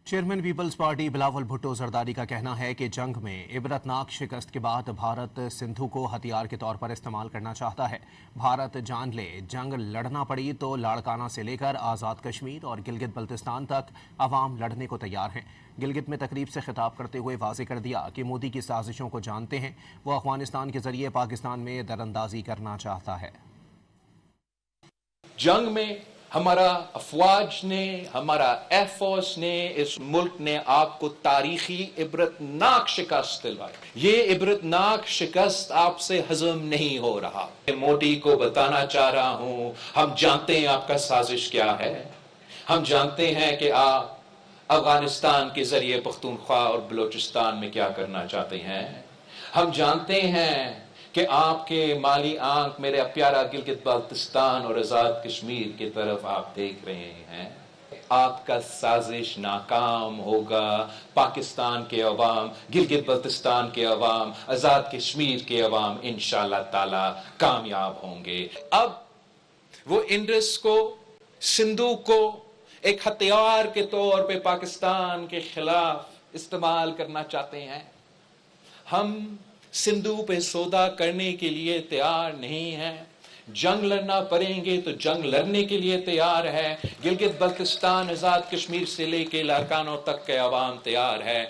Chairman Peoples Party Bilawal Bhutto Zardari کا کہنا ہے کہ جنگ میں عبرتناک شکست کے بعد بھارت سندھو کو ہتھیار کے طور پر استعمال کرنا چاہتا ہے۔ بھارت جان لے جنگ لڑنا پڑی تو لاڑکانہ سے لے کر آزاد کشمیر اور گلگت بلتستان تک عوام لڑنے کو تیار ہیں۔ گلگت میں تقریب سے خطاب کرتے ہوئے واضح کر دیا کہ مودی کی سازشوں کو جانتے ہیں، وہ افغانستان کے ذریعے پاکستان میں دراندازی کرنا چاہتا ہے۔ جنگ میں ہمارا افواج نے، ہمارا ایئر فورس نے، اس ملک نے آپ کو تاریخی عبرتناک شکست دلوائی۔ یہ عبرتناک شکست آپ سے ہضم نہیں ہو رہا۔ مودی کو بتانا چاہ رہا ہوں، ہم جانتے ہیں آپ کا سازش کیا ہے۔ ہم جانتے ہیں کہ آپ افغانستان کے ذریعے پختونخوا اور بلوچستان میں کیا کرنا چاہتے ہیں۔ ہم جانتے ہیں کہ آپ کے مالی آنکھ میرے پیارا گلگت بلتستان اور آزاد کشمیر کی طرف آپ دیکھ رہے ہیں۔ آپ کا سازش ناکام ہوگا۔ پاکستان کے عوام، گلگت بلتستان کے عوام، آزاد کشمیر کے عوام انشاءاللہ تعالی کامیاب ہوں گے۔ اب وہ انڈس کو، سندھو کو ایک ہتھیار کے طور پہ پاکستان کے خلاف استعمال کرنا چاہتے ہیں۔ ہم سندھو پہ سودا کرنے کے لیے تیار نہیں ہیں۔ جنگ لڑنا پڑیں گے تو جنگ لڑنے کے لیے تیار ہے۔ گلگت بلتستان، آزاد کشمیر سے لے کے لاڑکانوں تک کے عوام تیار ہے۔